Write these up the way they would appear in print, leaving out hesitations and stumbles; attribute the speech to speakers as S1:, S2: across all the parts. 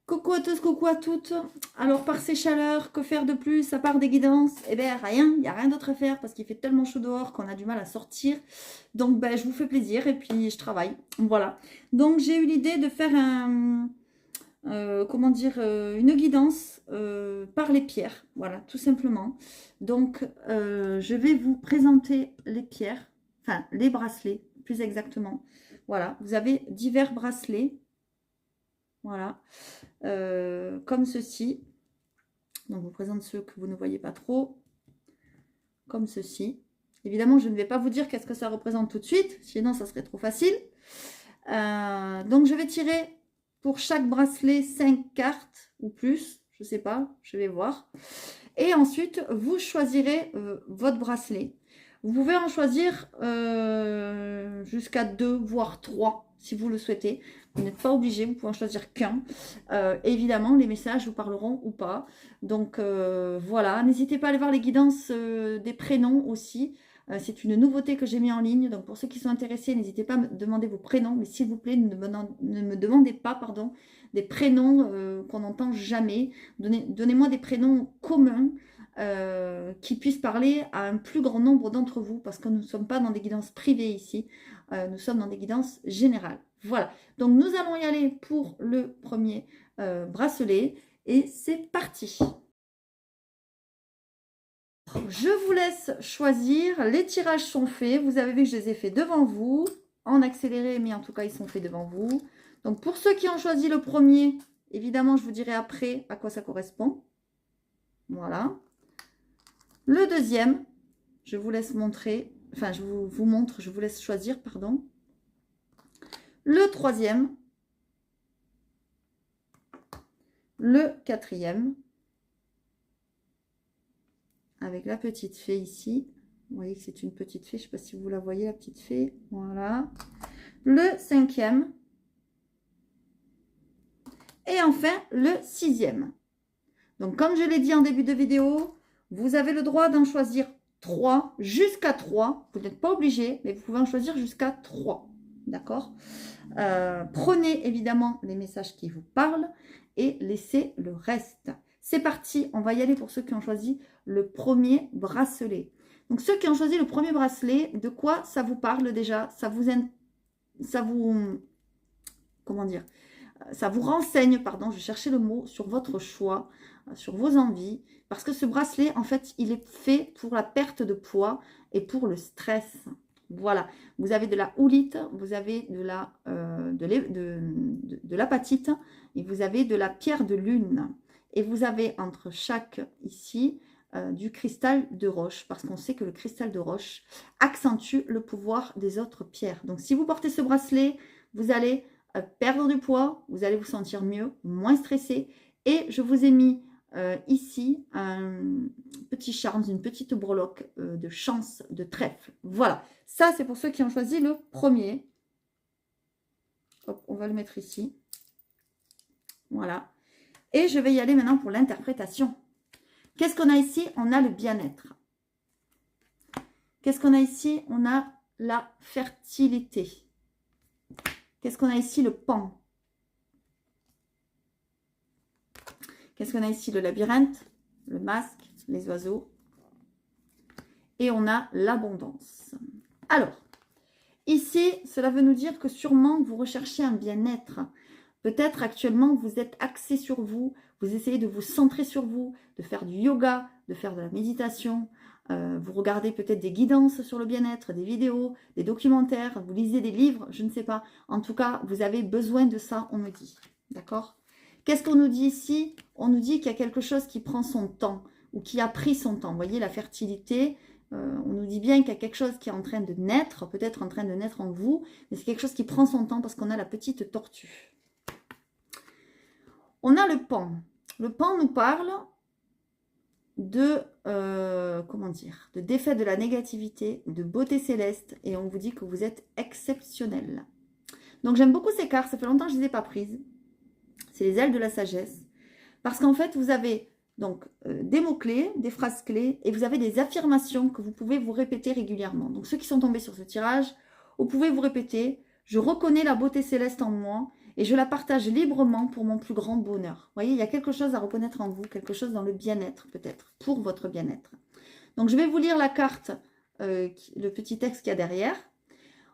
S1: Coucou à tous, coucou à toutes. Alors, par ces chaleurs, que faire de plus à part des guidances? Eh bien, rien, il n'y a rien d'autre à faire parce qu'il fait tellement chaud dehors qu'on a du mal à sortir. Donc, ben, je vous fais plaisir et puis je travaille. Voilà. Donc, j'ai eu l'idée de faire une guidance par les pierres. Voilà, tout simplement. Donc, je vais vous présenter les pierres, enfin, les bracelets, plus exactement. Voilà, vous avez divers bracelets. Voilà. Comme ceci. Donc, je vous présente ceux que vous ne voyez pas trop. Comme ceci. Évidemment, je ne vais pas vous dire qu'est-ce que ça représente tout de suite, sinon ça serait trop facile. Donc, je vais tirer pour chaque bracelet 5 cartes ou plus. Je ne sais pas, je vais voir. Et ensuite, vous choisirez votre bracelet. Vous pouvez en choisir jusqu'à 2, voire 3, si vous le souhaitez. Vous n'êtes pas obligé, vous pouvez en choisir qu'un. Évidemment, les messages vous parleront ou pas. Donc voilà, n'hésitez pas à aller voir les guidances des prénoms aussi. C'est une nouveauté que j'ai mis en ligne. Donc pour ceux qui sont intéressés, n'hésitez pas à me demander vos prénoms. Mais s'il vous plaît, ne me demandez pas pardon, des prénoms qu'on n'entend jamais. Donnez-moi des prénoms communs. Qui puissent parler à un plus grand nombre d'entre vous, parce que nous ne sommes pas dans des guidances privées ici, nous sommes dans des guidances générales. Voilà, donc nous allons y aller pour le premier bracelet, et c'est parti. Je vous laisse choisir, les tirages sont faits, vous avez vu que je les ai faits devant vous, en accéléré, mais en tout cas ils sont faits devant vous. Donc pour ceux qui ont choisi le premier, évidemment je vous dirai après à quoi ça correspond. Voilà. Le deuxième, je vous laisse montrer, enfin je vous montre, je vous laisse choisir, pardon. Le troisième, le quatrième, avec la petite fée ici. Vous voyez que c'est une petite fée, je ne sais pas si vous la voyez, la petite fée. Voilà. Le cinquième. Et enfin, le sixième. Donc, comme je l'ai dit en début de vidéo, vous avez le droit d'en choisir 3, jusqu'à 3. Vous n'êtes pas obligé, mais vous pouvez en choisir jusqu'à 3. D'accord? Prenez évidemment les messages qui vous parlent et laissez le reste. C'est parti, on va y aller pour ceux qui ont choisi le premier bracelet. Donc, ceux qui ont choisi le premier bracelet, de quoi ça vous parle déjà? Ça vous comment dire? Ça vous renseigne, pardon, je cherchais le mot, sur votre choix, sur vos envies, parce que ce bracelet, en fait, il est fait pour la perte de poids et pour le stress. Voilà, vous avez de la houlite, vous avez de l'apatite et vous avez de la pierre de lune. Et vous avez entre chaque, ici, du cristal de roche, parce qu'on sait que le cristal de roche accentue le pouvoir des autres pierres. Donc, si vous portez ce bracelet, vous allez perdre du poids, vous allez vous sentir mieux, moins stressé. Et je vous ai mis ici un petit charme, une petite breloque de chance, de trèfle. Voilà, ça c'est pour ceux qui ont choisi le premier. Hop, on va le mettre ici. Voilà. Et je vais y aller maintenant pour l'interprétation. Qu'est-ce qu'on a ici? On a le bien-être. Qu'est-ce qu'on a ici? On a la fertilité. Qu'est-ce qu'on a ici? Le pan. Qu'est-ce qu'on a ici? Le labyrinthe, le masque, les oiseaux. Et on a l'abondance. Alors, ici, cela veut nous dire que sûrement vous recherchez un bien-être. Peut-être actuellement, vous êtes axé sur vous, vous essayez de vous centrer sur vous, de faire du yoga, de faire de la méditation. Vous regardez peut-être des guidances sur le bien-être, des vidéos, des documentaires, vous lisez des livres, je ne sais pas. En tout cas, vous avez besoin de ça, on me dit. D'accord? Qu'est-ce qu'on nous dit ici? On nous dit qu'il y a quelque chose qui prend son temps ou qui a pris son temps. Vous voyez, la fertilité, on nous dit bien qu'il y a quelque chose qui est en train de naître, peut-être en train de naître en vous, mais c'est quelque chose qui prend son temps parce qu'on a la petite tortue. On a le pan. Le pan nous parle de, de défaite de la négativité, de beauté céleste, et on vous dit que vous êtes exceptionnel. Donc j'aime beaucoup ces cartes, ça fait longtemps que je ne les ai pas prises. C'est les ailes de la sagesse. Parce qu'en fait, vous avez donc des mots-clés, des phrases clés, et vous avez des affirmations que vous pouvez vous répéter régulièrement. Donc ceux qui sont tombés sur ce tirage, vous pouvez vous répéter « Je reconnais la beauté céleste en moi et je la partage librement pour mon plus grand bonheur. Vous voyez, il y a quelque chose à reconnaître en vous, quelque chose dans le bien-être peut-être, pour votre bien-être. Donc, je vais vous lire la carte, le petit texte qu'il y a derrière.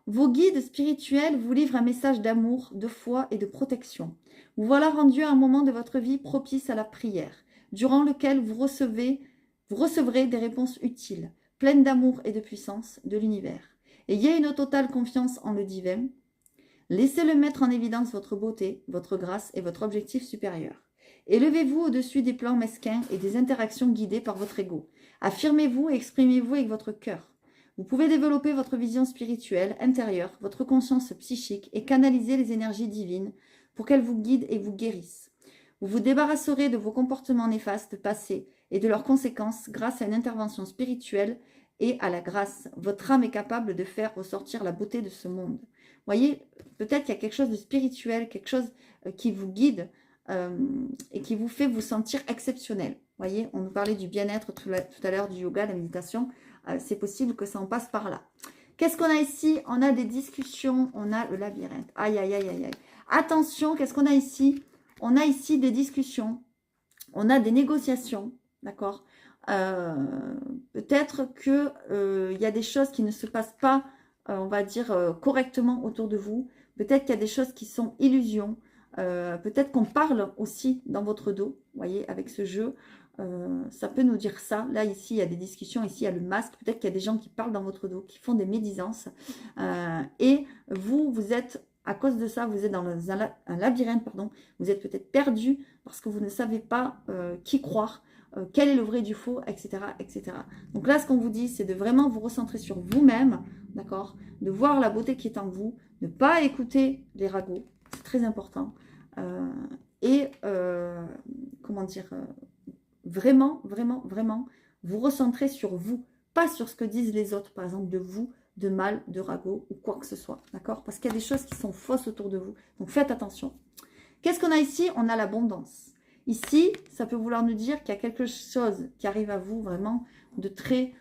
S1: Vos guides spirituels vous livrent un message d'amour, de foi et de protection. Vous voilà rendu à un moment de votre vie propice à la prière, durant lequel vous recevrez des réponses utiles, pleines d'amour et de puissance de l'univers. Ayez une totale confiance en le divin. Laissez-le mettre en évidence votre beauté, votre grâce et votre objectif supérieur. Élevez-vous au-dessus des plans mesquins et des interactions guidées par votre ego. Affirmez-vous et exprimez-vous avec votre cœur. Vous pouvez développer votre vision spirituelle intérieure, votre conscience psychique et canaliser les énergies divines pour qu'elles vous guident et vous guérissent. Vous vous débarrasserez de vos comportements néfastes passés et de leurs conséquences grâce à une intervention spirituelle et à la grâce. Votre âme est capable de faire ressortir la beauté de ce monde. Vous voyez, peut-être qu'il y a quelque chose de spirituel, quelque chose qui vous guide et qui vous fait vous sentir exceptionnel. Vous voyez, on nous parlait du bien-être tout à l'heure, du yoga, de la méditation. C'est possible que ça en passe par là. Qu'est-ce qu'on a ici? On a des discussions, on a le labyrinthe. Aïe, aïe, aïe, aïe, aïe. Attention, qu'est-ce qu'on a ici? On a ici des discussions, on a des négociations, d'accord? Peut-être qu'il y a des choses qui ne se passent pas, on va dire, correctement autour de vous. Peut-être qu'il y a des choses qui sont illusions. Peut-être qu'on parle aussi dans votre dos, vous voyez, avec ce jeu. Ça peut nous dire ça. Là, ici, il y a des discussions. Ici, il y a le masque. Peut-être qu'il y a des gens qui parlent dans votre dos, qui font des médisances. Et vous êtes, à cause de ça, vous êtes dans un labyrinthe, pardon. Vous êtes peut-être perdu parce que vous ne savez pas qui croire, quel est le vrai du faux, etc., etc. Donc là, ce qu'on vous dit, c'est de vraiment vous recentrer sur vous-même, d'accord? De voir la beauté qui est en vous, ne pas écouter les ragots. C'est très important. Comment dire vraiment, vraiment, vraiment, vous recentrer sur vous, pas sur ce que disent les autres, par exemple, de vous, de mal, de ragot ou quoi que ce soit, d'accord? Parce qu'il y a des choses qui sont fausses autour de vous, donc faites attention. Qu'est-ce qu'on a ici? On a l'abondance. Ici, ça peut vouloir nous dire qu'il y a quelque chose qui arrive à vous vraiment de très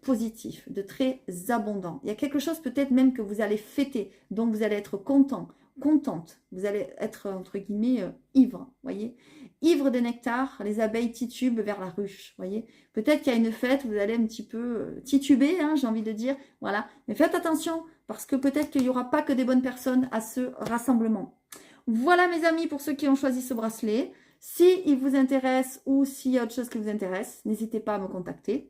S1: positif, de très abondant. Il y a quelque chose peut-être même que vous allez fêter, donc vous allez être content, contente, vous allez être entre guillemets ivre, voyez, ivre de nectar, les abeilles titubent vers la ruche, voyez. Peut-être qu'il y a une fête, vous allez un petit peu tituber, hein, j'ai envie de dire, voilà. Mais faites attention, parce que peut-être qu'il n'y aura pas que des bonnes personnes à ce rassemblement. Voilà mes amis, pour ceux qui ont choisi ce bracelet. Si il vous intéresse ou s'il y a autre chose qui vous intéresse, n'hésitez pas à me contacter.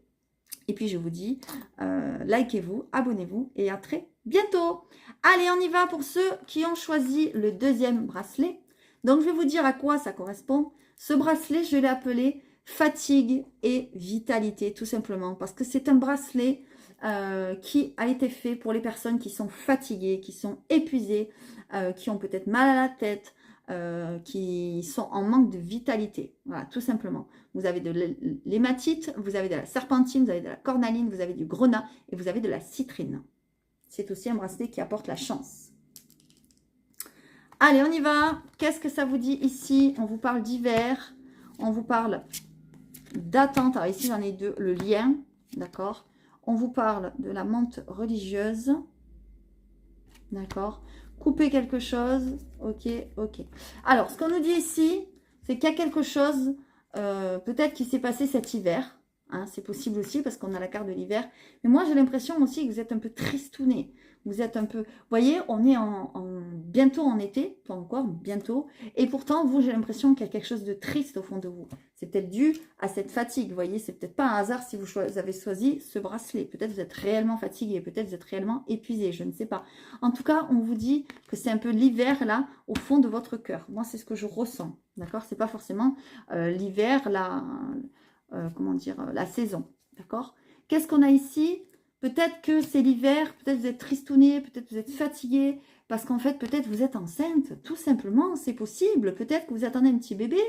S1: Et puis je vous dis, likez-vous, abonnez-vous et à très bientôt. Allez, on y va pour ceux qui ont choisi le deuxième bracelet. Donc je vais vous dire à quoi ça correspond. Ce bracelet, je l'ai appelé fatigue et vitalité, tout simplement. Parce que c'est un bracelet qui a été fait pour les personnes qui sont fatiguées, qui sont épuisées, qui ont peut-être mal à la tête, qui sont en manque de vitalité. Voilà, tout simplement. Vous avez de l'hématite, vous avez de la serpentine, vous avez de la cornaline, vous avez du grenat et vous avez de la citrine. C'est aussi un bracelet qui apporte la chance. Allez, on y va. Qu'est-ce que ça vous dit ici? On vous parle d'hiver, on vous parle d'attente. Alors ici, j'en ai deux. Le lien, d'accord? On vous parle de la menthe religieuse, d'accord? Couper quelque chose, ok, ok. Alors, ce qu'on nous dit ici, c'est qu'il y a quelque chose, peut-être qui s'est passé cet hiver. Hein, c'est possible aussi parce qu'on a la carte de l'hiver. Mais moi, j'ai l'impression aussi que vous êtes un peu tristouné. Vous êtes un peu... Vous voyez, on est bientôt en été, pas encore, bientôt. Et pourtant, vous, j'ai l'impression qu'il y a quelque chose de triste au fond de vous. C'est peut-être dû à cette fatigue. Vous voyez, c'est peut-être pas un hasard si vous avez choisi ce bracelet. Peut-être vous êtes réellement fatigué, peut-être vous êtes réellement épuisé, je ne sais pas. En tout cas, on vous dit que c'est un peu l'hiver, là, au fond de votre cœur. Moi, c'est ce que je ressens. D'accord? C'est pas forcément l'hiver, là... comment dire, la saison, d'accord? Qu'est-ce qu'on a ici? Peut-être que c'est l'hiver, peut-être vous êtes tristouné, peut-être vous êtes fatigué, parce qu'en fait, peut-être vous êtes enceinte, tout simplement, c'est possible. Peut-être que vous attendez un petit bébé,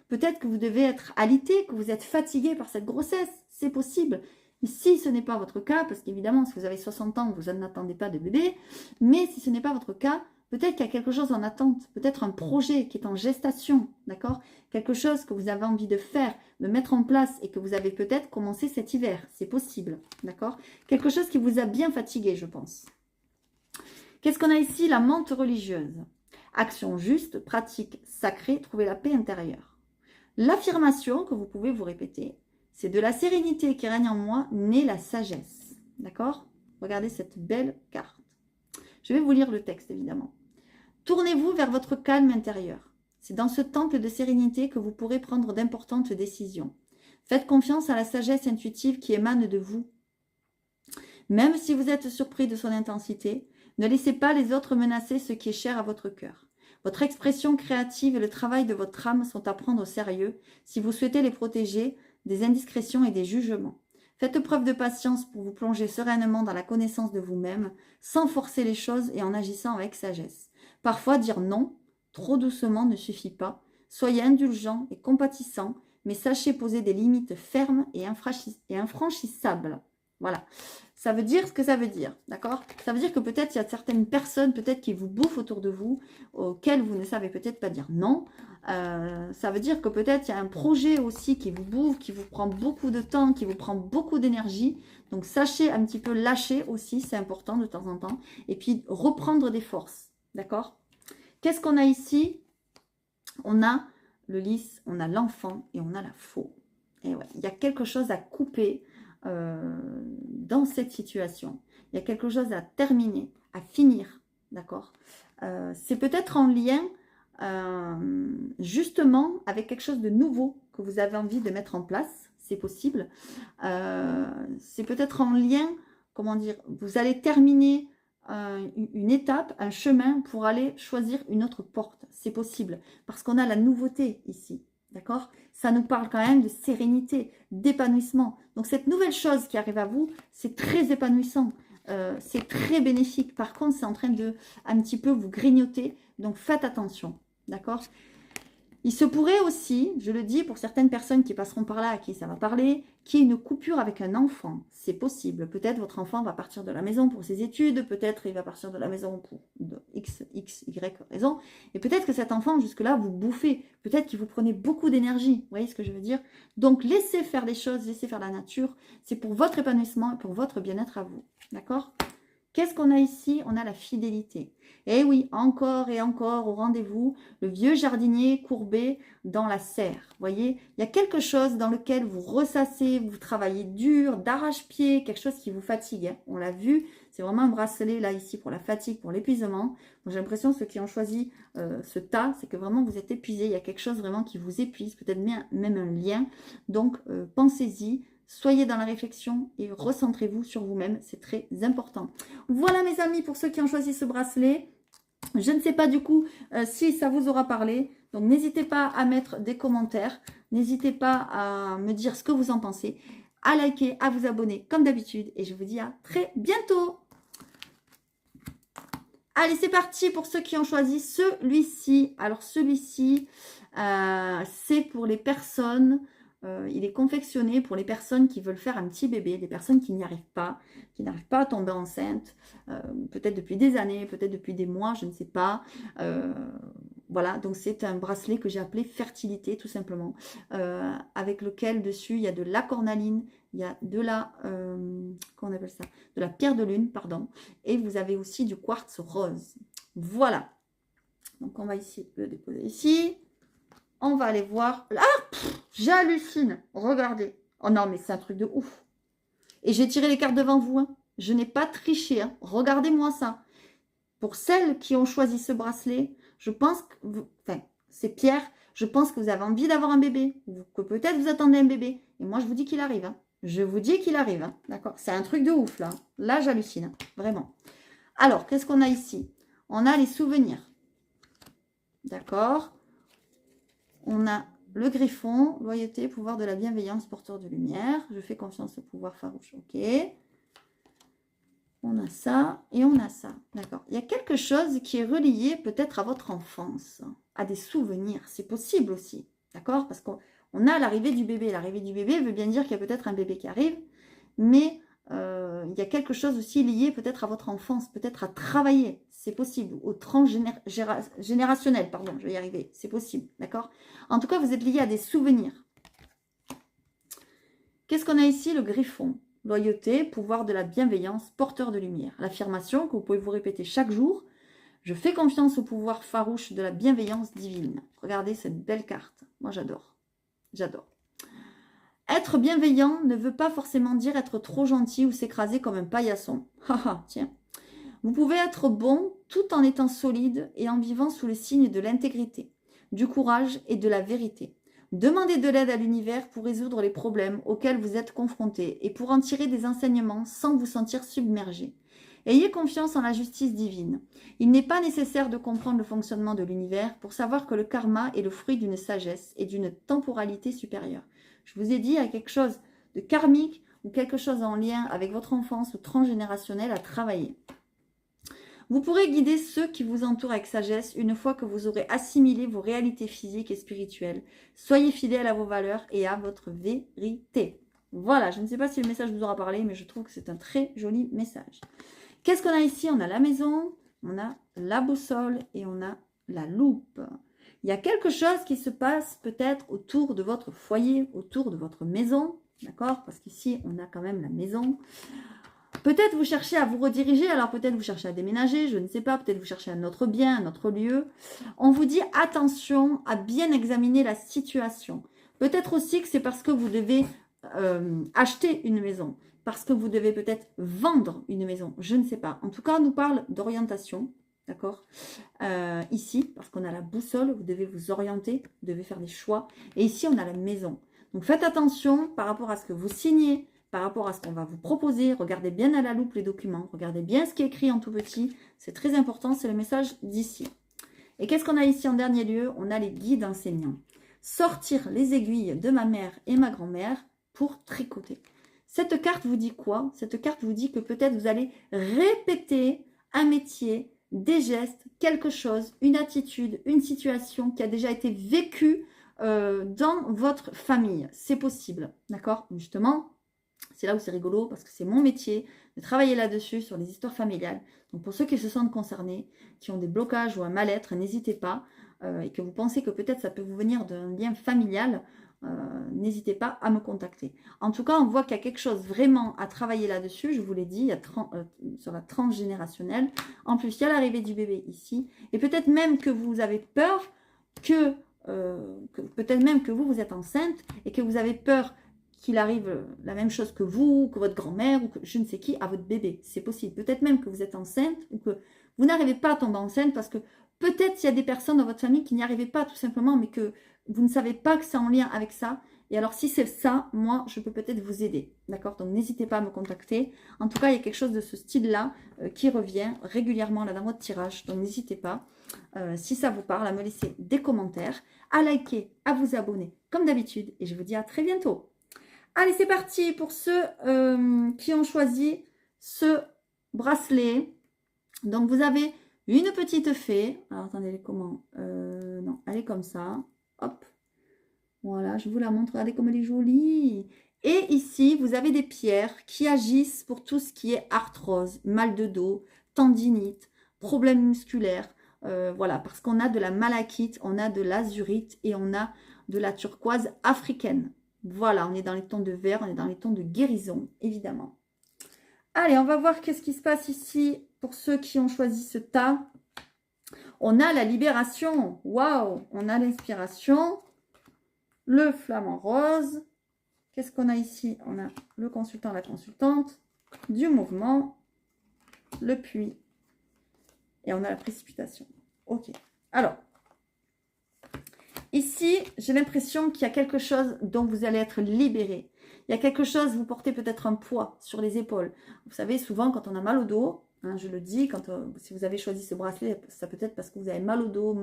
S1: peut-être que vous devez être alité, que vous êtes fatigué par cette grossesse, c'est possible. Mais si ce n'est pas votre cas, parce qu'évidemment, si vous avez 60 ans, vous n'attendez pas de bébé, mais si ce n'est pas votre cas, peut-être qu'il y a quelque chose en attente, peut-être un projet qui est en gestation, d'accord? Quelque chose que vous avez envie de faire, de mettre en place et que vous avez peut-être commencé cet hiver, c'est possible, d'accord? Quelque chose qui vous a bien fatigué, je pense. Qu'est-ce qu'on a ici? La menthe religieuse. Action juste, pratique sacrée, trouver la paix intérieure. L'affirmation que vous pouvez vous répéter, c'est de la sérénité qui règne en moi, naît la sagesse. D'accord? Regardez cette belle carte. Je vais vous lire le texte, évidemment. Tournez-vous vers votre calme intérieur. C'est dans ce temple de sérénité que vous pourrez prendre d'importantes décisions. Faites confiance à la sagesse intuitive qui émane de vous. Même si vous êtes surpris de son intensité, ne laissez pas les autres menacer ce qui est cher à votre cœur. Votre expression créative et le travail de votre âme sont à prendre au sérieux si vous souhaitez les protéger des indiscrétions et des jugements. Faites preuve de patience pour vous plonger sereinement dans la connaissance de vous-même, sans forcer les choses et en agissant avec sagesse. Parfois, dire non, trop doucement, ne suffit pas. Soyez indulgent et compatissant, mais sachez poser des limites fermes et infranchissables. Voilà. Ça veut dire ce que ça veut dire, d'accord? Ça veut dire que peut-être il y a certaines personnes, peut-être qui vous bouffent autour de vous, auxquelles vous ne savez peut-être pas dire non. Ça veut dire que peut-être il y a un projet aussi qui vous bouffe, qui vous prend beaucoup de temps, qui vous prend beaucoup d'énergie. Donc sachez un petit peu lâcher aussi, c'est important de temps en temps. Et puis reprendre des forces, d'accord? Qu'est-ce qu'on a ici? On a le lys, on a l'enfant et on a la faux. Et ouais, il y a quelque chose à couper dans cette situation. Il y a quelque chose à terminer, à finir, d'accord? C'est peut-être en lien justement avec quelque chose de nouveau que vous avez envie de mettre en place, c'est possible. C'est peut-être en lien, comment dire, vous allez terminer une étape, un chemin pour aller choisir une autre porte, c'est possible, parce qu'on a la nouveauté ici. D'accord? Ça nous parle quand même de sérénité, d'épanouissement. Donc cette nouvelle chose qui arrive à vous, c'est très épanouissant, c'est très bénéfique. Par contre, c'est en train de un petit peu vous grignoter. Donc faites attention. D'accord? Il se pourrait aussi, je le dis pour certaines personnes qui passeront par là, à qui ça va parler, qu'il y ait une coupure avec un enfant. C'est possible. Peut-être votre enfant va partir de la maison pour ses études, peut-être il va partir de la maison pour X, Y raison, et peut-être que cet enfant, jusque-là, vous bouffez. Peut-être qu'il vous prenez beaucoup d'énergie. Vous voyez ce que je veux dire? Donc, laissez faire les choses, laissez faire la nature. C'est pour votre épanouissement et pour votre bien-être à vous. D'accord? Qu'est-ce qu'on a ici? On a la fidélité. Et oui, encore et encore au rendez-vous, le vieux jardinier courbé dans la serre. Vous voyez, il y a quelque chose dans lequel vous ressassez, vous travaillez dur, d'arrache-pied, quelque chose qui vous fatigue. Hein. On l'a vu, c'est vraiment un bracelet là, ici, pour la fatigue, pour l'épuisement. J'ai l'impression, ceux qui ont choisi ce tas, c'est que vraiment vous êtes épuisé. Il y a quelque chose vraiment qui vous épuise, peut-être même un lien. Donc, pensez-y. Soyez dans la réflexion et recentrez-vous sur vous-même, c'est très important. Voilà mes amis, pour ceux qui ont choisi ce bracelet. Je ne sais pas du coup si ça vous aura parlé. Donc n'hésitez pas à mettre des commentaires. N'hésitez pas à me dire ce que vous en pensez. À liker, à vous abonner comme d'habitude. Et je vous dis à très bientôt. Allez, c'est parti pour ceux qui ont choisi celui-ci. Alors celui-ci, c'est pour les personnes... il est confectionné pour les personnes qui veulent faire un petit bébé, des personnes qui n'y arrivent pas, à tomber enceinte, peut-être depuis des années, peut-être depuis des mois, je ne sais pas. Voilà, donc c'est un bracelet que j'ai appelé fertilité, tout simplement, avec lequel dessus il y a de la cornaline, il y a de la, comment on appelle ça, de la pierre de lune, pardon, et vous avez aussi du quartz rose. Voilà. Donc on va ici le déposer ici. On va aller voir. Ah, j'hallucine. Regardez. Oh non, mais c'est un truc de ouf. Et j'ai tiré les cartes devant vous. Hein. Je n'ai pas triché. Hein. Regardez-moi ça. Pour celles qui ont choisi ce bracelet, je pense que... Enfin, c'est Pierre. Je pense que vous avez envie d'avoir un bébé. Ou que peut-être vous attendez un bébé. Et moi, je vous dis qu'il arrive. Hein. Je vous dis qu'il arrive. Hein. D'accord? C'est un truc de ouf, là. Là, j'hallucine. Hein. Vraiment. Alors, qu'est-ce qu'on a ici? On a les souvenirs. D'accord? On a le griffon, loyauté, pouvoir de la bienveillance, porteur de lumière. Je fais confiance au pouvoir farouche. Ok. On a ça et on a ça. D'accord. Il y a quelque chose qui est relié peut-être à votre enfance, à des souvenirs. C'est possible aussi. D'accord? Parce qu'on a l'arrivée du bébé. L'arrivée du bébé veut bien dire qu'il y a peut-être un bébé qui arrive. Mais il y a quelque chose aussi lié peut-être à votre enfance, peut-être à travailler. C'est possible. Au transgénérationnel, pardon, je vais y arriver. C'est possible, d'accord? En tout cas, vous êtes lié à des souvenirs. Qu'est-ce qu'on a ici? Le griffon. Loyauté, pouvoir de la bienveillance, porteur de lumière. L'affirmation que vous pouvez vous répéter chaque jour. Je fais confiance au pouvoir farouche de la bienveillance divine. Regardez cette belle carte. Moi, j'adore. J'adore. Être bienveillant ne veut pas forcément dire être trop gentil ou s'écraser comme un paillasson. Haha, tiens. Vous pouvez être bon tout en étant solide et en vivant sous le signe de l'intégrité, du courage et de la vérité. Demandez de l'aide à l'univers pour résoudre les problèmes auxquels vous êtes confrontés et pour en tirer des enseignements sans vous sentir submergé. Ayez confiance en la justice divine. Il n'est pas nécessaire de comprendre le fonctionnement de l'univers pour savoir que le karma est le fruit d'une sagesse et d'une temporalité supérieure. Je vous ai dit, il y a quelque chose de karmique ou quelque chose en lien avec votre enfance ou transgénérationnel à travailler. Vous pourrez guider ceux qui vous entourent avec sagesse une fois que vous aurez assimilé vos réalités physiques et spirituelles. Soyez fidèles à vos valeurs et à votre vérité. Voilà, je ne sais pas si le message vous aura parlé, mais je trouve que c'est un très joli message. Qu'est-ce qu'on a ici? On a la maison, on a la boussole et on a la loupe. Il y a quelque chose qui se passe peut-être autour de votre foyer, autour de votre maison, d'accord? Parce qu'ici, on a quand même la maison. Peut-être vous cherchez à vous rediriger, alors peut-être vous cherchez à déménager, je ne sais pas, peut-être vous cherchez un autre bien, un autre lieu. On vous dit attention à bien examiner la situation. Peut-être aussi que c'est parce que vous devez acheter une maison, parce que vous devez peut-être vendre une maison, je ne sais pas. En tout cas, on nous parle d'orientation, d'accord, ici, parce qu'on a la boussole, vous devez vous orienter, vous devez faire des choix. Et ici, on a la maison. Donc faites attention par rapport à ce que vous signez, par rapport à ce qu'on va vous proposer. Regardez bien à la loupe les documents, regardez bien ce qui est écrit en tout petit. C'est très important, c'est le message d'ici. Et qu'est-ce qu'on a ici en dernier lieu? On a les guides enseignants. Sortir les aiguilles de ma mère et ma grand-mère pour tricoter. Cette carte vous dit quoi? Cette carte vous dit que peut-être vous allez répéter un métier, des gestes, quelque chose, une attitude, une situation qui a déjà été vécue dans votre famille. C'est possible, d'accord? Justement, c'est là où c'est rigolo parce que c'est mon métier de travailler là-dessus sur les histoires familiales. Donc pour ceux qui se sentent concernés, qui ont des blocages ou un mal-être, n'hésitez pas. Et que vous pensez que peut-être ça peut vous venir d'un lien familial, n'hésitez pas à me contacter. En tout cas, on voit qu'il y a quelque chose vraiment à travailler là-dessus. Je vous l'ai dit, il y a sur la transgénérationnelle. En plus, il y a l'arrivée du bébé ici. Et peut-être même que vous avez peur que peut-être même que vous êtes enceinte et que vous avez peur qu'il arrive la même chose que vous, que votre grand-mère, ou que je ne sais qui, à votre bébé. C'est possible. Peut-être même que vous êtes enceinte, ou que vous n'arrivez pas à tomber enceinte, parce que peut-être il y a des personnes dans votre famille qui n'y arrivaient pas tout simplement, mais que vous ne savez pas que c'est en lien avec ça. Et alors, si c'est ça, moi, je peux peut-être vous aider. D'accord? Donc, n'hésitez pas à me contacter. En tout cas, il y a quelque chose de ce style-là qui revient régulièrement là dans votre tirage. Donc, n'hésitez pas, si ça vous parle, à me laisser des commentaires, à liker, à vous abonner, comme d'habitude. Et je vous dis à très bientôt. Allez, c'est parti pour ceux qui ont choisi ce bracelet. Donc, vous avez une petite fée. Alors, attendez, elle est comment? Non, elle est comme ça. Hop. Voilà, je vous la montre. Regardez comme elle est jolie. Et ici, vous avez des pierres qui agissent pour tout ce qui est arthrose, mal de dos, tendinite, problèmes musculaires. Voilà, parce qu'on a de la malachite, on a de l'azurite et on a de la turquoise africaine. Voilà, on est dans les tons de vert, on est dans les tons de guérison, évidemment. Allez, on va voir qu'est-ce qui se passe ici pour ceux qui ont choisi ce tas. On a la libération. Waouh! On a l'inspiration. Le flamant rose. Qu'est-ce qu'on a ici? On a le consultant, la consultante. Du mouvement. Le puits. Et on a la précipitation. Ok. Alors. Ici, j'ai l'impression qu'il y a quelque chose dont vous allez être libéré. Il y a quelque chose, vous portez peut-être un poids sur les épaules. Vous savez, souvent, quand on a mal au dos, hein, je le dis, si vous avez choisi ce bracelet, ça peut être parce que vous avez mal au dos,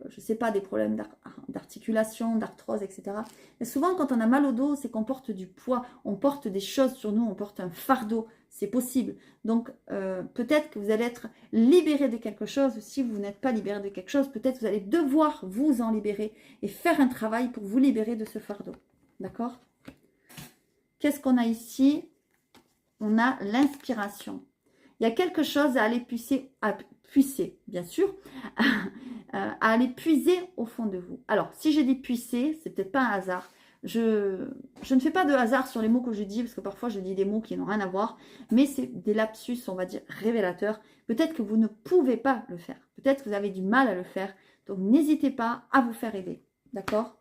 S1: je ne sais pas, des problèmes d'articulation, d'arthrose, etc. Mais souvent, quand on a mal au dos, c'est qu'on porte du poids, on porte des choses sur nous, on porte un fardeau. C'est possible. Donc, peut-être que vous allez être libéré de quelque chose. Si vous n'êtes pas libéré de quelque chose, peut-être vous allez devoir vous en libérer et faire un travail pour vous libérer de ce fardeau. D'accord? Qu'est-ce qu'on a ici? On a l'inspiration. Il y a quelque chose à aller puiser, bien sûr, à aller puiser au fond de vous. Alors, si j'ai dit puiser, c'est peut-être pas un hasard. Je je ne fais pas de hasard sur les mots que je dis, parce que parfois je dis des mots qui n'ont rien à voir, mais c'est des lapsus, on va dire, révélateurs. Peut-être que vous ne pouvez pas le faire. Peut-être que vous avez du mal à le faire. Donc, n'hésitez pas à vous faire aider. D'accord?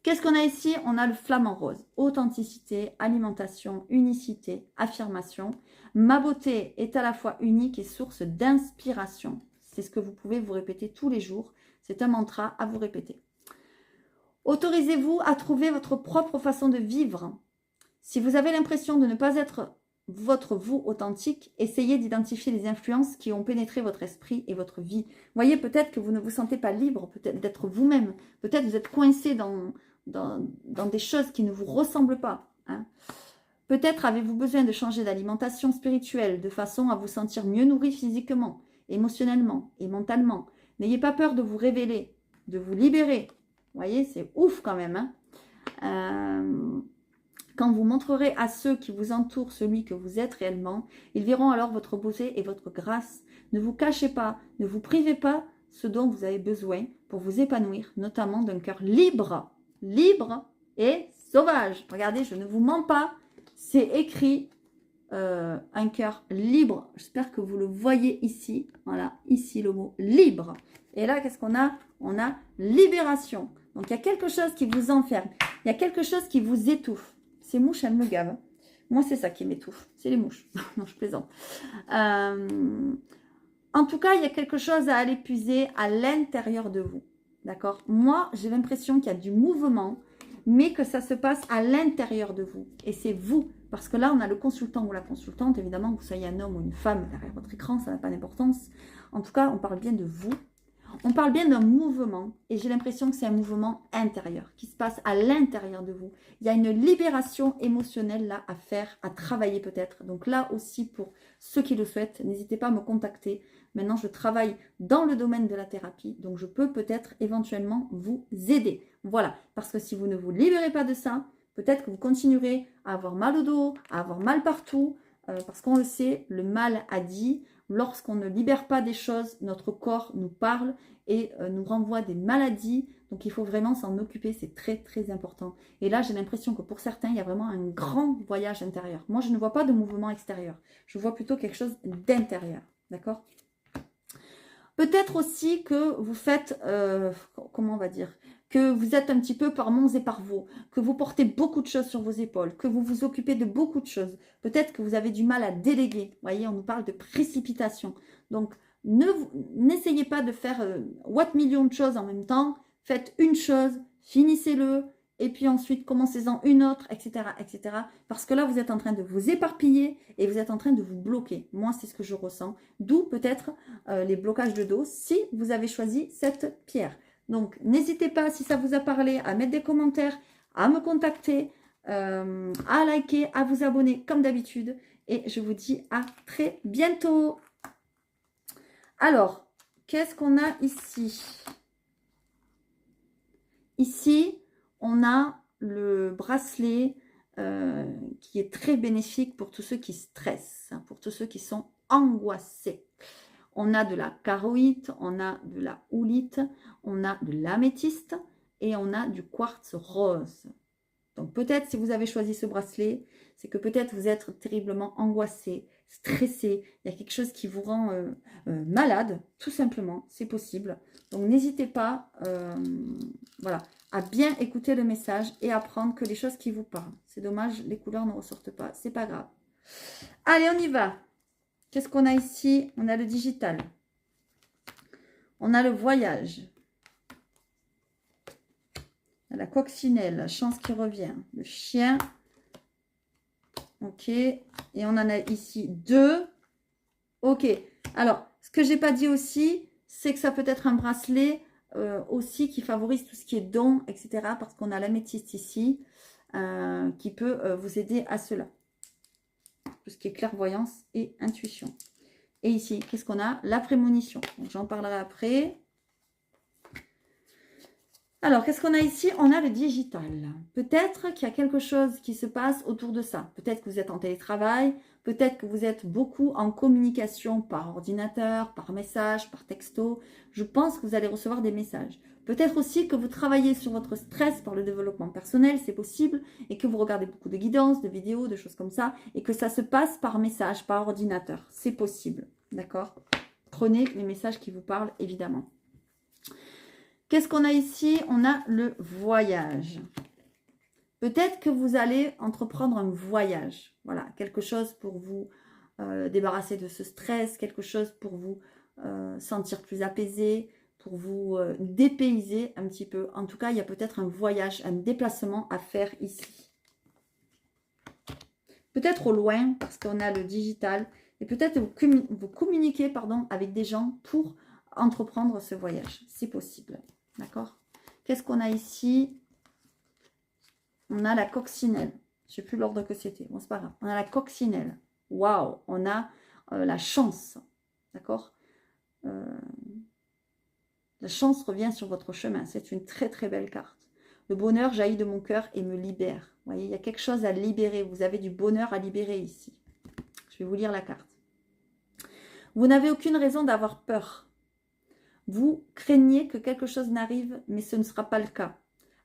S1: Qu'est-ce qu'on a ici? On a le flamant rose. Authenticité, alimentation, unicité, affirmation. Ma beauté est à la fois unique et source d'inspiration. C'est ce que vous pouvez vous répéter tous les jours. C'est un mantra à vous répéter. Autorisez-vous à trouver votre propre façon de vivre. Si vous avez l'impression de ne pas être votre vous authentique, essayez d'identifier les influences qui ont pénétré votre esprit et votre vie. Voyez, peut-être que vous ne vous sentez pas libre, peut-être d'être vous-même. Peut-être que vous êtes coincé dans des choses qui ne vous ressemblent pas. Hein. Peut-être avez-vous besoin de changer d'alimentation spirituelle de façon à vous sentir mieux nourri physiquement, émotionnellement et mentalement. N'ayez pas peur de vous révéler, de vous libérer. Vous voyez, c'est ouf quand même. Hein. Quand vous montrerez à ceux qui vous entourent celui que vous êtes réellement, ils verront alors votre beauté et votre grâce. Ne vous cachez pas, ne vous privez pas ce dont vous avez besoin pour vous épanouir, notamment d'un cœur libre, libre et sauvage. Regardez, je ne vous mens pas, c'est écrit un cœur libre. J'espère que vous le voyez ici. Voilà, ici le mot libre. Et là, qu'est-ce qu'on a? On a libération. Donc, il y a quelque chose qui vous enferme. Il y a quelque chose qui vous étouffe. Ces mouches, elles me gavent. Moi, c'est ça qui m'étouffe. C'est les mouches. Non, je plaisante. En tout cas, il y a quelque chose à aller puiser à l'intérieur de vous. D'accord? Moi, j'ai l'impression qu'il y a du mouvement, mais que ça se passe à l'intérieur de vous. Et c'est vous. Parce que là, on a le consultant ou la consultante. Évidemment, que vous soyez un homme ou une femme derrière votre écran, ça n'a pas d'importance. En tout cas, on parle bien de vous. On parle bien d'un mouvement. Et j'ai l'impression que c'est un mouvement intérieur qui se passe à l'intérieur de vous. Il y a une libération émotionnelle là à faire, à travailler peut-être. Donc là aussi, pour ceux qui le souhaitent, n'hésitez pas à me contacter. Maintenant, je travaille dans le domaine de la thérapie. Donc, je peux peut-être éventuellement vous aider. Voilà. Parce que si vous ne vous libérez pas de ça, peut-être que vous continuerez à avoir mal au dos, à avoir mal partout. Parce qu'on le sait, le mal a dit. Lorsqu'on ne libère pas des choses, notre corps nous parle et nous renvoie des maladies. Donc, il faut vraiment s'en occuper. C'est très, très important. Et là, j'ai l'impression que pour certains, il y a vraiment un grand voyage intérieur. Moi, je ne vois pas de mouvement extérieur. Je vois plutôt quelque chose d'intérieur. D'accord ? Peut-être aussi que vous faites, comment on va dire, que vous êtes un petit peu par monts et par vaux, que vous portez beaucoup de choses sur vos épaules, que vous vous occupez de beaucoup de choses. Peut-être que vous avez du mal à déléguer. Vous voyez, on nous parle de précipitation. Donc, n'essayez pas de faire what millions de choses en même temps. Faites une chose, finissez-le, et puis ensuite commencez-en une autre, etc., etc. Parce que là, vous êtes en train de vous éparpiller et vous êtes en train de vous bloquer. Moi, c'est ce que je ressens. D'où peut-être les blocages de dos si vous avez choisi cette pierre. Donc, n'hésitez pas, si ça vous a parlé, à mettre des commentaires, à me contacter, à liker, à vous abonner comme d'habitude. Et je vous dis à très bientôt. Alors, qu'est-ce qu'on a ici? Ici, on a le bracelet qui est très bénéfique pour tous ceux qui stressent, pour tous ceux qui sont angoissés. On a de la charoïte, on a de la houlite, on a de l'améthyste et on a du quartz rose. Donc peut-être si vous avez choisi ce bracelet, c'est que peut-être vous êtes terriblement angoissé, stressé, il y a quelque chose qui vous rend malade, tout simplement, c'est possible. Donc n'hésitez pas voilà, à bien écouter le message et à prendre que les choses qui vous parlent. C'est dommage, les couleurs ne ressortent pas, c'est pas grave. Allez, on y va. Qu'est-ce qu'on a ici? On a le digital. On a le voyage. La coccinelle, la chance qui revient. Le chien. Ok. Et on en a ici 2. Ok. Alors, ce que j'ai pas dit aussi, c'est que ça peut être un bracelet aussi qui favorise tout ce qui est don, etc. Parce qu'on a l'améthyste ici qui peut vous aider à cela. Tout ce qui est clairvoyance et intuition. Et ici, qu'est-ce qu'on a? La prémonition. J'en parlerai après. Alors, qu'est-ce qu'on a ici? On a le digital. Peut-être qu'il y a quelque chose qui se passe autour de ça. Peut-être que vous êtes en télétravail. Peut-être que vous êtes beaucoup en communication par ordinateur, par message, par texto. Je pense que vous allez recevoir des messages. Peut-être aussi que vous travaillez sur votre stress par le développement personnel, c'est possible, et que vous regardez beaucoup de guidances, de vidéos, de choses comme ça, et que ça se passe par message, par ordinateur. C'est possible, d'accord? Prenez les messages qui vous parlent, évidemment. Qu'est-ce qu'on a ici? On a le voyage. Peut-être que vous allez entreprendre un voyage. Voilà, quelque chose pour vous débarrasser de ce stress, quelque chose pour vous sentir plus apaisé, pour vous dépayser un petit peu. En tout cas, il y a peut-être un voyage, un déplacement à faire ici. Peut-être au loin, parce qu'on a le digital. Et peut-être vous communiquez pardon, avec des gens pour entreprendre ce voyage. C'est possible. D'accord? Qu'est-ce qu'on a ici? On a la coccinelle. Je ne sais plus l'ordre que c'était. Bon, c'est pas grave. On a la coccinelle. Waouh! On a la chance. D'accord? La chance revient sur votre chemin. C'est une très très belle carte. Le bonheur jaillit de mon cœur et me libère. Vous voyez, il y a quelque chose à libérer. Vous avez du bonheur à libérer ici. Je vais vous lire la carte. Vous n'avez aucune raison d'avoir peur. Vous craignez que quelque chose n'arrive, mais ce ne sera pas le cas.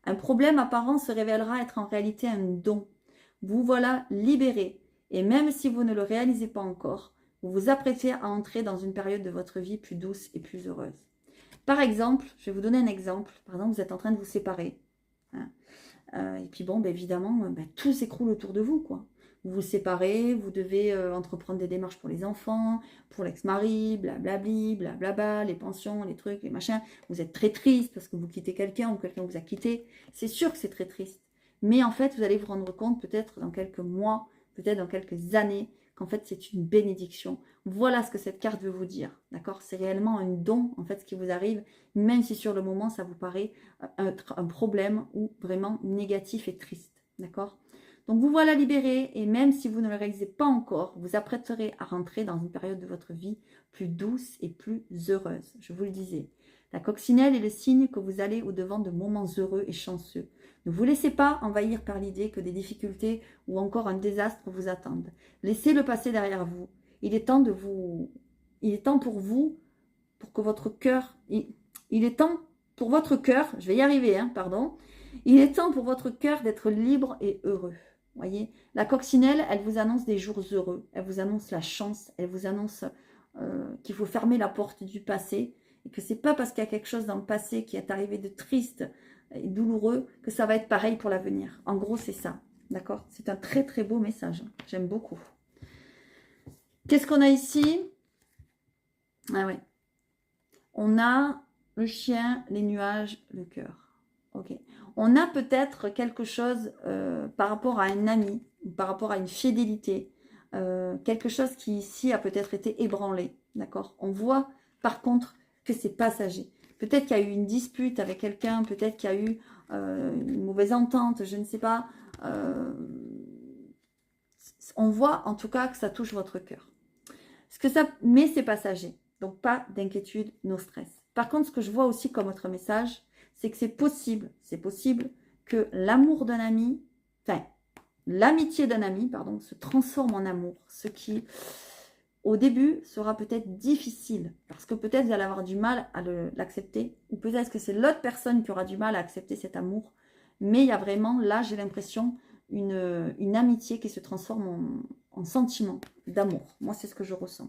S1: Un problème apparent se révélera être en réalité un don. Vous voilà libéré. Et même si vous ne le réalisez pas encore, vous vous apprêtez à entrer dans une période de votre vie plus douce et plus heureuse. Par exemple, je vais vous donner un exemple. Par exemple, vous êtes en train de vous séparer. Hein. Et puis bon, évidemment, tout s'écroule autour de vous, quoi. Vous vous séparez, vous devez entreprendre des démarches pour les enfants, pour l'ex-mari, blablabli, blablabla, les pensions, les trucs, les machins. Vous êtes très triste parce que vous quittez quelqu'un ou quelqu'un vous a quitté. C'est sûr que c'est très triste. Mais en fait, vous allez vous rendre compte peut-être dans quelques mois, peut-être dans quelques années, qu'en fait, c'est une bénédiction. Voilà ce que cette carte veut vous dire, d'accord? C'est réellement un don, en fait, ce qui vous arrive, même si sur le moment, ça vous paraît un problème ou vraiment négatif et triste, d'accord? Donc, vous voilà libéré, et même si vous ne le réalisez pas encore, vous apprêterez à rentrer dans une période de votre vie plus douce et plus heureuse, je vous le disais. La coccinelle est le signe que vous allez au-devant de moments heureux et chanceux. Ne vous laissez pas envahir par l'idée que des difficultés ou encore un désastre vous attendent. Laissez le passé derrière vous. Il est temps pour vous, pour que votre cœur, il est temps pour votre cœur, je vais y arriver, pardon. Il est temps pour votre cœur d'être libre et heureux. Voyez, la coccinelle, elle vous annonce des jours heureux, elle vous annonce la chance, elle vous annonce qu'il faut fermer la porte du passé et que c'est pas parce qu'il y a quelque chose dans le passé qui est arrivé de triste et douloureux que ça va être pareil pour l'avenir. En gros, c'est ça, d'accord? C'est un très très beau message, j'aime beaucoup. Qu'est-ce qu'on a ici? Ah ouais. On a le chien, les nuages, le cœur. Ok. On a peut-être quelque chose par rapport à un ami, par rapport à une fidélité, quelque chose qui ici a peut-être été ébranlé, d'accord? On voit par contre que c'est passager. Peut-être qu'il y a eu une dispute avec quelqu'un, peut-être qu'il y a eu une mauvaise entente, je ne sais pas. On voit en tout cas que ça touche votre cœur. Mais c'est passager, donc pas d'inquiétude, no stress. Par contre, ce que je vois aussi comme autre message, c'est que c'est possible que l'amour d'un ami, enfin, l'amitié d'un ami, pardon, se transforme en amour. Ce qui, au début, sera peut-être difficile, parce que peut-être vous allez avoir du mal à l'accepter, ou peut-être que c'est l'autre personne qui aura du mal à accepter cet amour. Mais il y a vraiment, là, j'ai l'impression, une amitié qui se transforme en sentiment d'amour. Moi, c'est ce que je ressens.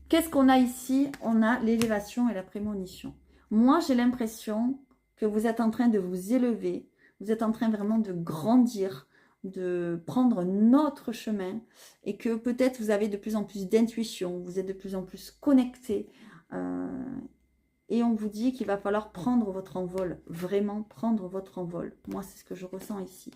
S1: Qu'est-ce qu'on a ici? On a l'élévation et la prémonition. Moi, j'ai l'impression que vous êtes en train de vous élever, vous êtes en train vraiment de grandir, de prendre notre chemin et que peut-être vous avez de plus en plus d'intuition, vous êtes de plus en plus connecté et on vous dit qu'il va falloir prendre votre envol, vraiment prendre votre envol. Moi, c'est ce que je ressens ici.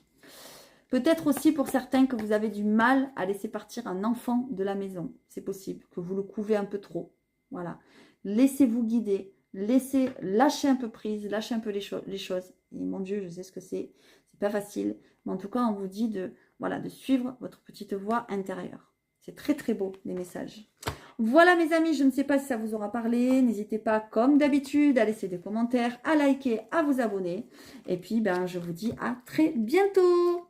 S1: Peut-être aussi pour certains que vous avez du mal à laisser partir un enfant de la maison. C'est possible que vous le couvez un peu trop. Voilà. Laissez-vous guider. Lâchez un peu prise. Lâchez un peu les choses. Et mon Dieu, je sais ce que c'est. C'est pas facile. Mais en tout cas, on vous dit de suivre votre petite voix intérieure. C'est très très beau, les messages. Voilà mes amis, je ne sais pas si ça vous aura parlé. N'hésitez pas, comme d'habitude, à laisser des commentaires, à liker, à vous abonner. Et puis, je vous dis à très bientôt.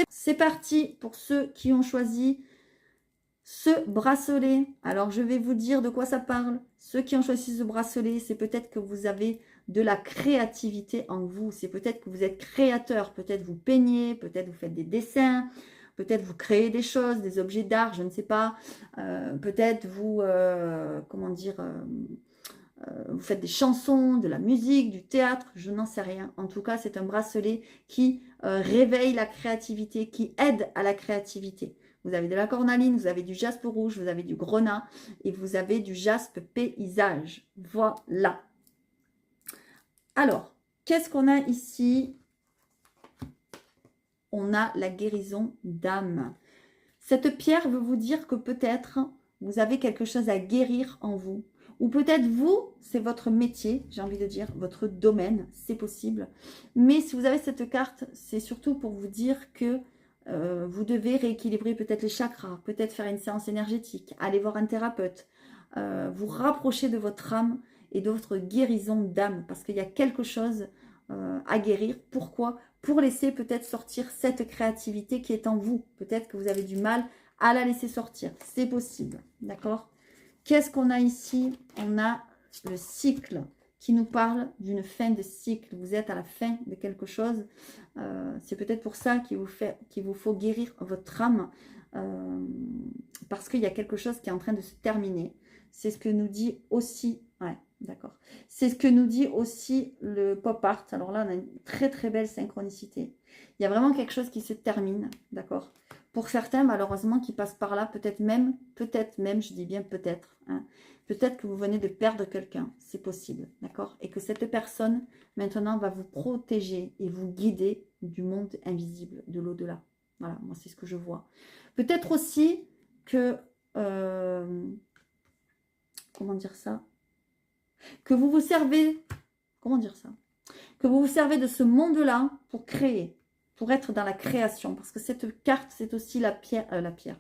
S1: C'est parti pour ceux qui ont choisi Ce bracelet, alors je vais vous dire de quoi ça parle. Ceux qui ont choisi ce bracelet, c'est peut-être que vous avez de la créativité en vous. C'est peut-être que vous êtes créateur. Peut-être vous peignez, peut-être vous faites des dessins, peut-être vous créez des choses, des objets d'art, je ne sais pas. Peut-être vous, comment dire, vous faites des chansons, de la musique, du théâtre, je n'en sais rien. En tout cas, c'est un bracelet qui réveille la créativité, qui aide à la créativité. Vous avez de la cornaline, vous avez du jaspe rouge, vous avez du grenat et vous avez du jaspe paysage. Voilà. Alors, qu'est-ce qu'on a ici? On a la guérison d'âme. Cette pierre veut vous dire que peut-être vous avez quelque chose à guérir en vous. Ou peut-être vous, c'est votre métier, j'ai envie de dire, votre domaine, c'est possible. Mais si vous avez cette carte, c'est surtout pour vous dire que vous devez rééquilibrer peut-être les chakras, peut-être faire une séance énergétique, aller voir un thérapeute, vous rapprocher de votre âme et de votre guérison d'âme, parce qu'il y a quelque chose à guérir. Pourquoi? Pour laisser peut-être sortir cette créativité qui est en vous. Peut-être que vous avez du mal à la laisser sortir. C'est possible, d'accord? Qu'est-ce qu'on a ici? On a le cycle qui nous parle d'une fin de cycle. Vous êtes à la fin de quelque chose. C'est peut-être pour ça qu'il vous faut guérir votre âme. Parce qu'il y a quelque chose qui est en train de se terminer. C'est ce que nous dit aussi... Ouais, d'accord. C'est ce que nous dit aussi le pop art. Alors là, on a une très très belle synchronicité. Il y a vraiment quelque chose qui se termine, d'accord? Pour certains, malheureusement, qui passent par là, peut-être même, je dis bien peut-être, hein, peut-être que vous venez de perdre quelqu'un, c'est possible, d'accord? Et que cette personne, maintenant, va vous protéger et vous guider du monde invisible, de l'au-delà. Voilà, moi, c'est ce que je vois. Peut-être aussi que, comment dire ça? Que vous vous servez, comment dire ça? Que vous vous servez de ce monde-là pour créer, pour être dans la création. Parce que cette carte, c'est aussi la pierre,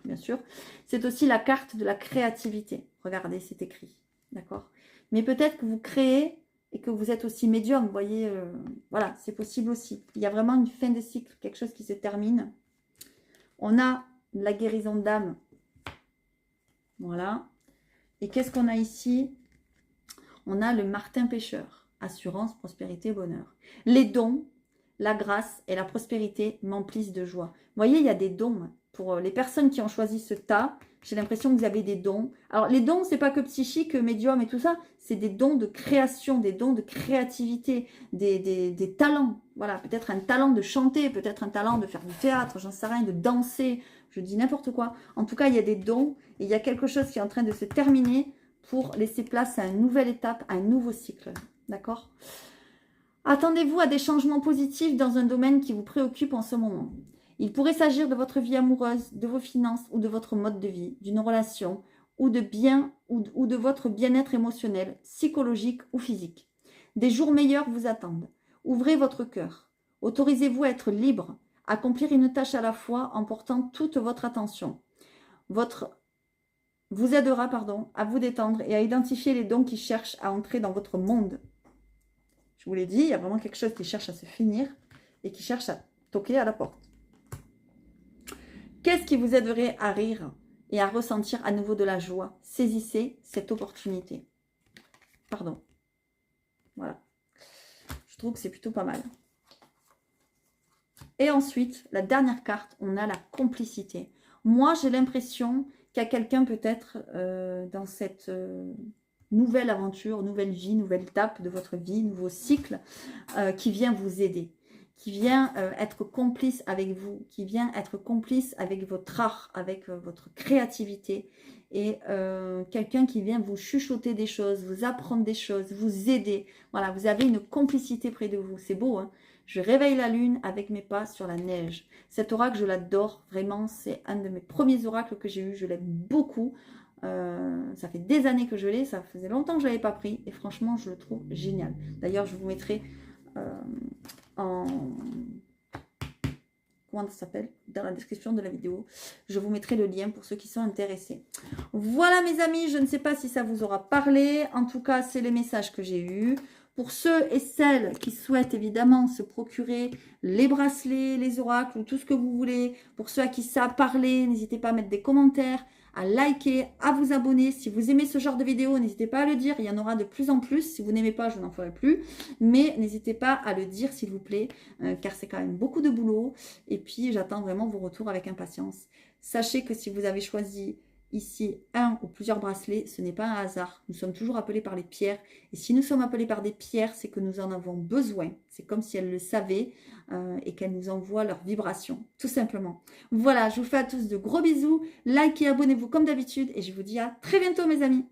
S1: bien sûr. C'est aussi la carte de la créativité. Regardez, c'est écrit. D'accord? Mais peut-être que vous créez et que vous êtes aussi médium. Vous voyez, voilà, c'est possible aussi. Il y a vraiment une fin de cycle, quelque chose qui se termine. On a la guérison d'âme. Voilà. Et qu'est-ce qu'on a ici? On a le Martin pêcheur. Assurance, prospérité, bonheur. Les dons, la grâce et la prospérité m'emplissent de joie. Vous voyez, il y a des dons. Pour les personnes qui ont choisi ce tas, j'ai l'impression que vous avez des dons. Alors, les dons, c'est pas que psychique, médium et tout ça. C'est des dons de création, des dons de créativité, des talents. Voilà, peut-être un talent de chanter, peut-être un talent de faire du théâtre, j'en sais rien, de danser. Je dis n'importe quoi. En tout cas, il y a des dons et il y a quelque chose qui est en train de se terminer pour laisser place à une nouvelle étape, à un nouveau cycle. D'accord? Attendez-vous à des changements positifs dans un domaine qui vous préoccupe en ce moment. Il pourrait s'agir de votre vie amoureuse, de vos finances ou de votre mode de vie, d'une relation ou de votre bien-être émotionnel, psychologique ou physique. Des jours meilleurs vous attendent. Ouvrez votre cœur. Autorisez-vous à être libre, accomplir une tâche à la fois en portant toute votre attention. Vous aidera, à vous détendre et à identifier les dons qui cherchent à entrer dans votre monde. Je vous l'ai dit, il y a vraiment quelque chose qui cherche à se finir et qui cherche à toquer à la porte. Qu'est-ce qui vous aiderait à rire et à ressentir à nouveau de la joie? Saisissez cette opportunité. Pardon. Voilà. Je trouve que c'est plutôt pas mal. Et ensuite, la dernière carte, on a la complicité. Moi, j'ai l'impression qu'il y a quelqu'un peut-être dans cette... nouvelle aventure, nouvelle vie, nouvelle étape de votre vie, nouveau cycle qui vient vous aider, qui vient être complice avec vous, qui vient être complice avec votre art, avec votre créativité et quelqu'un qui vient vous chuchoter des choses, vous apprendre des choses, vous aider. Voilà, vous avez une complicité près de vous. C'est beau, hein? Je réveille la lune avec mes pas sur la neige. Cet oracle, je l'adore. Vraiment, c'est un de mes premiers oracles que j'ai eu. Je l'aime beaucoup. Ça fait des années que je l'ai, ça faisait longtemps que je ne l'avais pas pris et franchement je le trouve génial. D'ailleurs je vous mettrai comment ça s'appelle dans la description de la vidéo, je vous mettrai le lien pour ceux qui sont intéressés. Voilà mes amis, je ne sais pas si ça vous aura parlé, en tout cas c'est les messages que j'ai eus. Pour ceux et celles qui souhaitent évidemment se procurer les bracelets, les oracles ou tout ce que vous voulez, pour ceux à qui ça a parlé, n'hésitez pas à mettre des commentaires, à liker, à vous abonner. Si vous aimez ce genre de vidéo, n'hésitez pas à le dire. Il y en aura de plus en plus. Si vous n'aimez pas, je n'en ferai plus. Mais n'hésitez pas à le dire, s'il vous plaît, car c'est quand même beaucoup de boulot. Et puis, j'attends vraiment vos retours avec impatience. Sachez que si vous avez choisi ici un ou plusieurs bracelets, ce n'est pas un hasard. Nous sommes toujours appelés par les pierres. Et si nous sommes appelés par des pierres, c'est que nous en avons besoin. C'est comme si elles le savaient et qu'elles nous envoient leurs vibrations, tout simplement. Voilà, je vous fais à tous de gros bisous. Likez, abonnez-vous comme d'habitude et je vous dis à très bientôt mes amis.